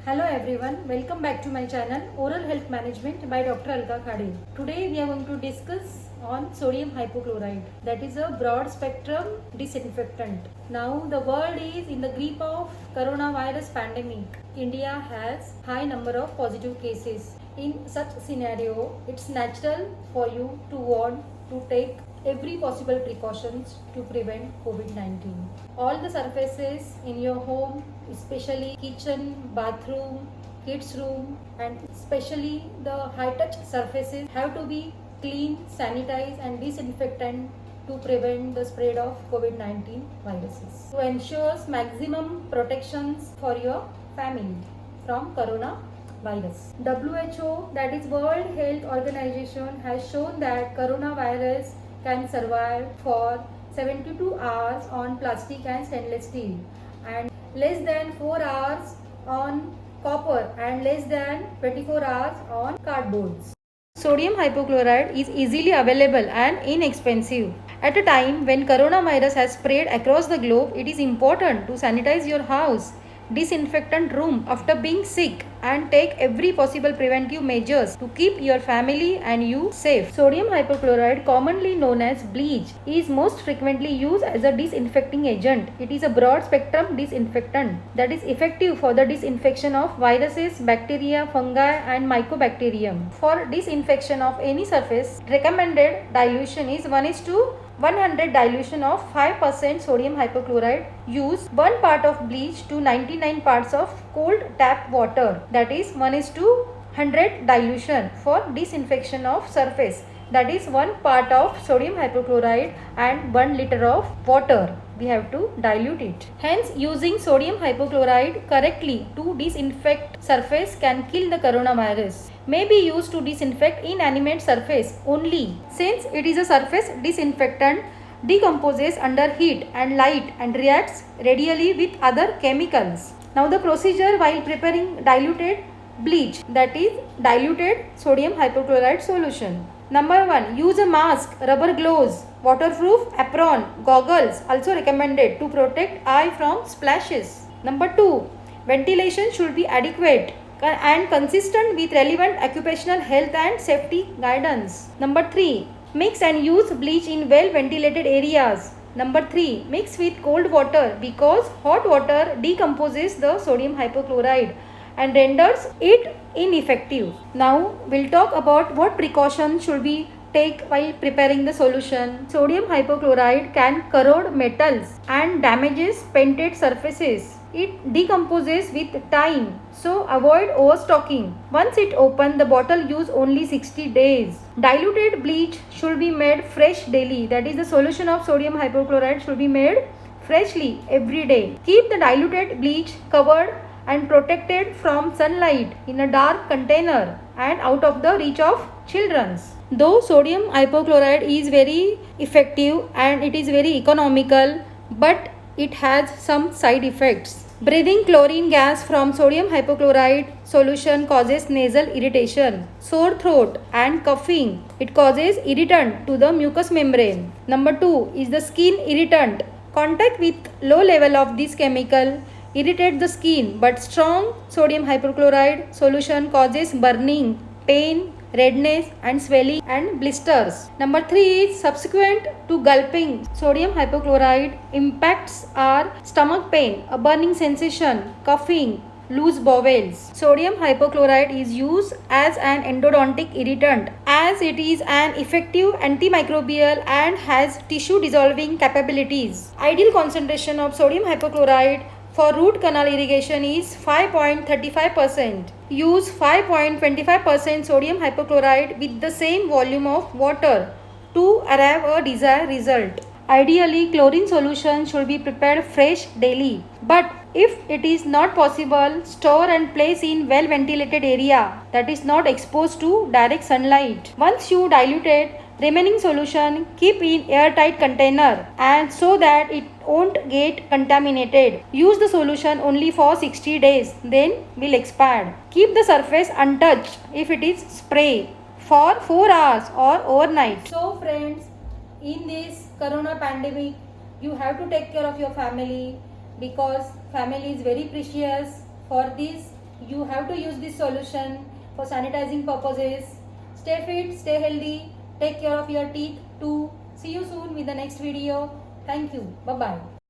Hello everyone, welcome back to my channel Oral Health Management by Dr. Alka Khade. Today we are going to discuss on sodium hypochlorite, that is a broad spectrum disinfectant. Now the world is in the grip of coronavirus pandemic. India has high number of positive cases. In such scenario, it's natural for you to want to take every possible precautions to prevent COVID-19. All the surfaces in your home, especially kitchen, bathroom, kids room, and especially the high touch surfaces have to be clean, sanitized and disinfectant to prevent the spread of COVID-19 viruses. To ensure maximum protections for your family from coronavirus. WHO, that is World Health Organization, has shown that coronavirus can survive for 72 hours on plastic and stainless steel and less than 4 hours on copper and less than 24 hours on cardboards. Sodium hypochlorite is easily available and inexpensive. At a time when coronavirus has spread across the globe, it is important to sanitize your house, disinfectant room after being sick and take every possible preventive measures to keep your family and you safe. Sodium hypochlorite, commonly known as bleach, is most frequently used as a disinfecting agent. It is a broad spectrum disinfectant that is effective for the disinfection of viruses, bacteria, fungi and mycobacterium. For disinfection of any surface, recommended dilution is 1:100 dilution of 5% sodium hypochlorite. Use 1 part of bleach to 99 parts of cold tap water, that is 1:100 dilution for disinfection of surface, that is 1 part of sodium hypochlorite and 1 liter of water. We have to dilute it. Hence, using sodium hypochlorite correctly to disinfect surface can kill the coronavirus. May be used to disinfect inanimate surface only, since it is a surface disinfectant, decomposes under heat and light and reacts radially with other chemicals. Now the procedure while preparing diluted bleach, that is diluted sodium hypochlorite solution. Number 1. Use a mask, rubber gloves, waterproof apron, goggles also recommended to protect eye from splashes. Number 2. Ventilation should be adequate and consistent with relevant occupational health and safety guidance. Number 3. Mix and use bleach in well ventilated areas. Number 3. Mix with cold water because hot water decomposes the sodium hypochlorite and renders it ineffective. Now we'll talk about what precautions should we take while preparing the solution. Sodium hypochlorite can corrode metals and damages painted surfaces. It decomposes with time, so avoid overstocking. Once it open, the bottle use only 60 days. Diluted bleach should be made fresh daily. That is, the solution of sodium hypochlorite should be made freshly every day. Keep the diluted bleach covered and protected from sunlight in a dark container and out of the reach of children. Though sodium hypochlorite is very effective and it is very economical, but it has some side effects. Breathing chlorine gas from sodium hypochlorite solution causes nasal irritation, sore throat and coughing. It causes irritant to the mucous membrane. Number 2 is the skin irritant. Contact with low level of this chemical irritate the skin, but strong sodium hypochlorite solution causes burning, pain, redness and swelling and blisters. Number 3 is subsequent to gulping sodium hypochlorite impacts are stomach pain, a burning sensation, coughing, loose bowels. Sodium hypochlorite is used as an endodontic irritant as it is an effective antimicrobial and has tissue dissolving capabilities. Ideal concentration of sodium hypochlorite for root canal irrigation is 5.35%. Use 5.25% sodium hypochlorite with the same volume of water to arrive a desired result. Ideally, chlorine solution should be prepared fresh daily. But if it is not possible, store and place in well ventilated area that is not exposed to direct sunlight. Once you diluted remaining solution, keep in airtight container and so that it won't get contaminated. Use the solution only for 60 days, then will expire. Keep the surface untouched if it is spray for 4 hours or overnight. So friends, in this corona pandemic, you have to take care of your family because family is very precious. For this, You have to use this solution for sanitizing purposes. Stay fit, stay healthy, take care of your teeth too. See you soon with the next video. Thank you. Bye bye.